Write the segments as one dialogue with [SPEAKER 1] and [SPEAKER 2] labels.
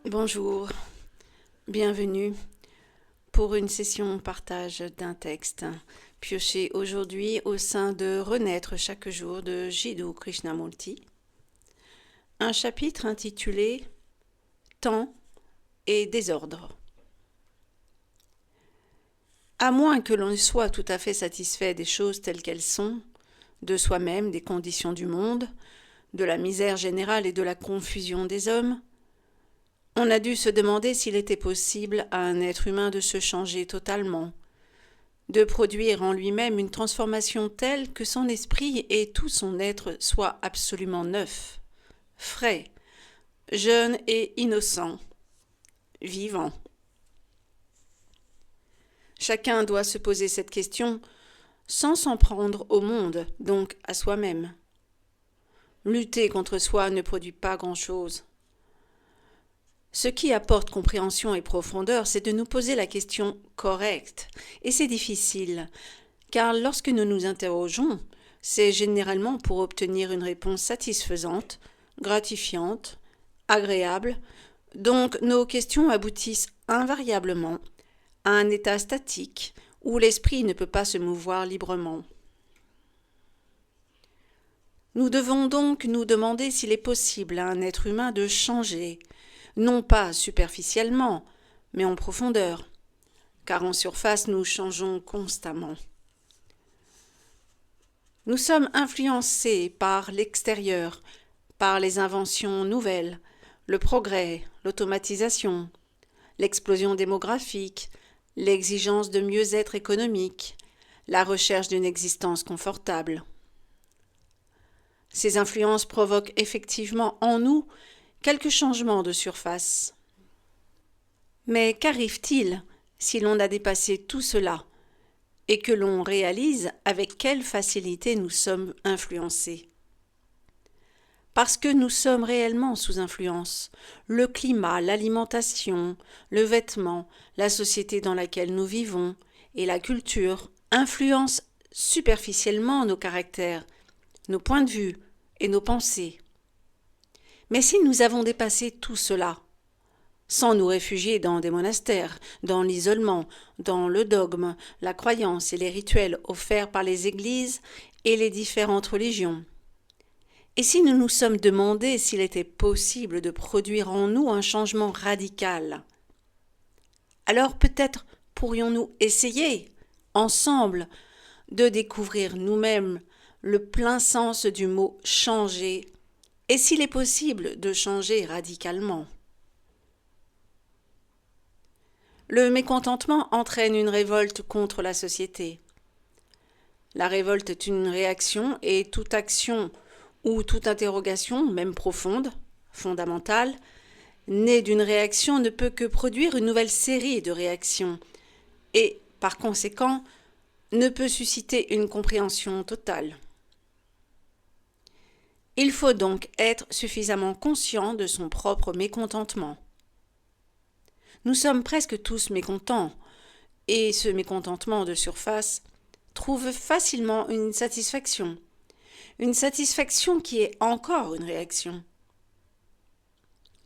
[SPEAKER 1] Bonjour, bienvenue pour une session partage d'un texte pioché aujourd'hui au sein de Renaître chaque jour de Jiddu Krishnamurti, un chapitre intitulé Temps et désordre. À moins que l'on soit tout à fait satisfait des choses telles qu'elles sont, de soi-même, des conditions du monde, de la misère générale et de la confusion des hommes, on a dû se demander s'il était possible à un être humain de se changer totalement, de produire en lui-même une transformation telle que son esprit et tout son être soient absolument neufs, frais, jeunes et innocents, vivants. Chacun doit se poser cette question sans s'en prendre au monde, donc à soi-même. Lutter contre soi ne produit pas grand-chose. Ce qui apporte compréhension et profondeur, c'est de nous poser la question correcte. Et c'est difficile, car lorsque nous nous interrogeons, c'est généralement pour obtenir une réponse satisfaisante, gratifiante, agréable. Donc nos questions aboutissent invariablement à un état statique où l'esprit ne peut pas se mouvoir librement. Nous devons donc nous demander s'il est possible à un être humain de changer, non pas superficiellement, mais en profondeur, car en surface nous changeons constamment. Nous sommes influencés par l'extérieur, par les inventions nouvelles, le progrès, l'automatisation, l'explosion démographique, l'exigence de mieux-être économique, la recherche d'une existence confortable. Ces influences provoquent effectivement en nous quelques changements de surface. Mais qu'arrive-t-il si l'on a dépassé tout cela et que l'on réalise avec quelle facilité nous sommes influencés? Parce que nous sommes réellement sous influence. Le climat, l'alimentation, le vêtement, la société dans laquelle nous vivons et la culture influencent superficiellement nos caractères, nos points de vue et nos pensées. Mais si nous avons dépassé tout cela, sans nous réfugier dans des monastères, dans l'isolement, dans le dogme, la croyance et les rituels offerts par les églises et les différentes religions, et si nous nous sommes demandé s'il était possible de produire en nous un changement radical, alors peut-être pourrions-nous essayer, ensemble, de découvrir nous-mêmes le plein sens du mot « changer » et s'il est possible de changer radicalement. Le mécontentement entraîne une révolte contre la société. La révolte est une réaction et toute action ou toute interrogation, même profonde, fondamentale, née d'une réaction ne peut que produire une nouvelle série de réactions et, par conséquent, ne peut susciter une compréhension totale. Il faut donc être suffisamment conscient de son propre mécontentement. Nous sommes presque tous mécontents, et ce mécontentement de surface trouve facilement une satisfaction qui est encore une réaction.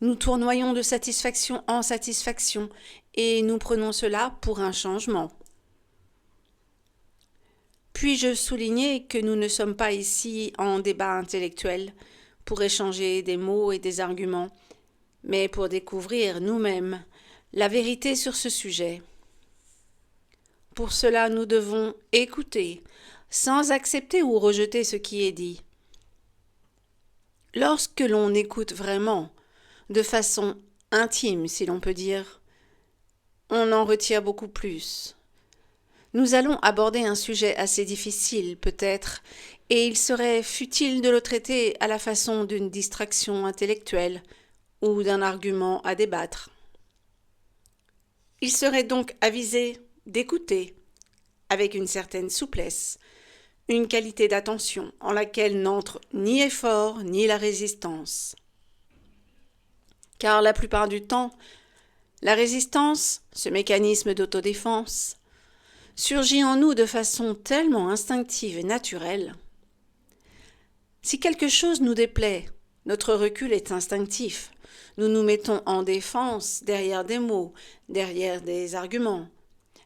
[SPEAKER 1] Nous tournoyons de satisfaction en satisfaction, et nous prenons cela pour un changement. Puis-je souligner que nous ne sommes pas ici en débat intellectuel pour échanger des mots et des arguments, mais pour découvrir nous-mêmes la vérité sur ce sujet. Pour cela, nous devons écouter, sans accepter ou rejeter ce qui est dit. Lorsque l'on écoute vraiment, de façon intime si l'on peut dire, on en retire beaucoup plus. Nous allons aborder un sujet assez difficile, peut-être, et il serait futile de le traiter à la façon d'une distraction intellectuelle ou d'un argument à débattre. Il serait donc avisé d'écouter, avec une certaine souplesse, une qualité d'attention en laquelle n'entre ni effort ni la résistance. Car la plupart du temps, la résistance, ce mécanisme d'autodéfense, surgit en nous de façon tellement instinctive et naturelle. Si quelque chose nous déplaît, notre recul est instinctif. Nous nous mettons en défense derrière des mots, derrière des arguments,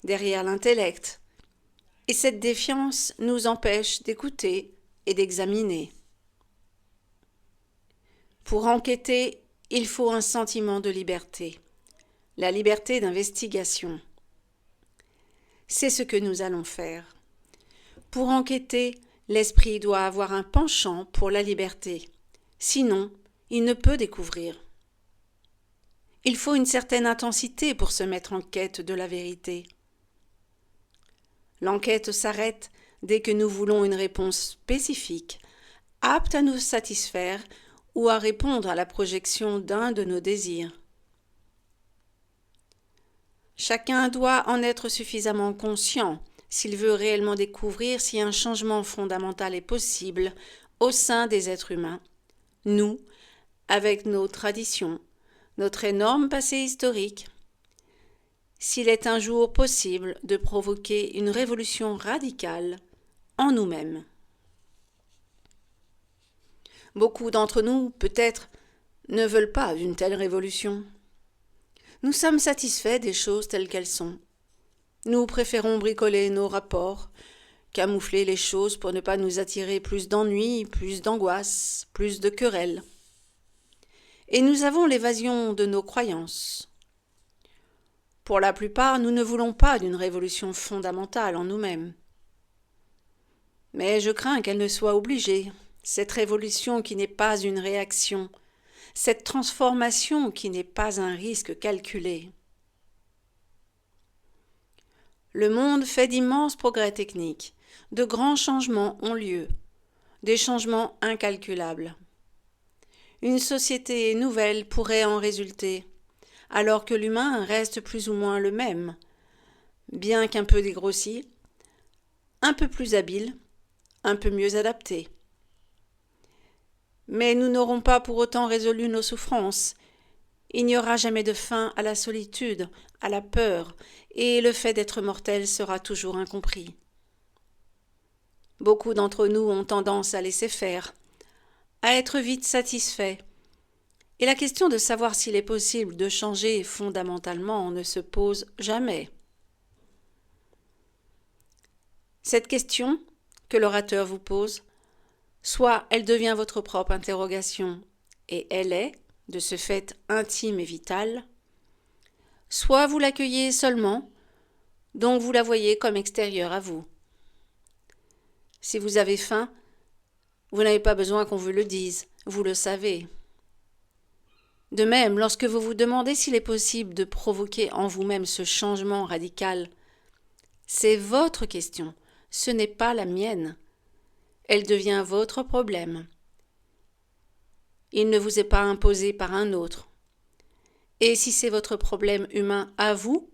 [SPEAKER 1] derrière l'intellect. Et cette défiance nous empêche d'écouter et d'examiner. Pour enquêter, il faut un sentiment de liberté, la liberté d'investigation. C'est ce que nous allons faire. Pour enquêter, l'esprit doit avoir un penchant pour la liberté, sinon il ne peut découvrir. Il faut une certaine intensité pour se mettre en quête de la vérité. L'enquête s'arrête dès que nous voulons une réponse spécifique, apte à nous satisfaire ou à répondre à la projection d'un de nos désirs. Chacun doit en être suffisamment conscient s'il veut réellement découvrir si un changement fondamental est possible au sein des êtres humains. Nous, avec nos traditions, notre énorme passé historique, s'il est un jour possible de provoquer une révolution radicale en nous-mêmes. Beaucoup d'entre nous, peut-être, ne veulent pas d'une telle révolution. Nous sommes satisfaits des choses telles qu'elles sont. Nous préférons bricoler nos rapports, camoufler les choses pour ne pas nous attirer plus d'ennuis, plus d'angoisse, plus de querelles. Et nous avons l'évasion de nos croyances. Pour la plupart, nous ne voulons pas d'une révolution fondamentale en nous-mêmes. Mais je crains qu'elle ne soit obligée, cette révolution qui n'est pas une réaction, cette transformation qui n'est pas un risque calculé. Le monde fait d'immenses progrès techniques, de grands changements ont lieu, des changements incalculables. Une société nouvelle pourrait en résulter, alors que l'humain reste plus ou moins le même, bien qu'un peu dégrossi, un peu plus habile, un peu mieux adapté. Mais nous n'aurons pas pour autant résolu nos souffrances. Il n'y aura jamais de fin à la solitude, à la peur, et le fait d'être mortel sera toujours incompris. Beaucoup d'entre nous ont tendance à laisser faire, à être vite satisfaits, et la question de savoir s'il est possible de changer fondamentalement ne se pose jamais. Cette question que l'orateur vous pose, soit elle devient votre propre interrogation, et elle est, de ce fait, intime et vitale, soit vous l'accueillez seulement, donc vous la voyez comme extérieure à vous. Si vous avez faim, vous n'avez pas besoin qu'on vous le dise, vous le savez. De même, lorsque vous vous demandez s'il est possible de provoquer en vous-même ce changement radical, c'est votre question, ce n'est pas la mienne. Elle devient votre problème. Il ne vous est pas imposé par un autre. Et si c'est votre problème humain à vous,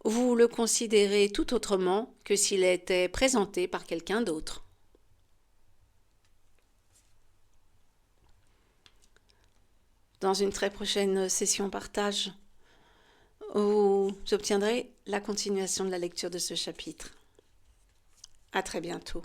[SPEAKER 1] vous le considérez tout autrement que s'il était présenté par quelqu'un d'autre. Dans une très prochaine session partage, vous obtiendrez la continuation de la lecture de ce chapitre. À très bientôt.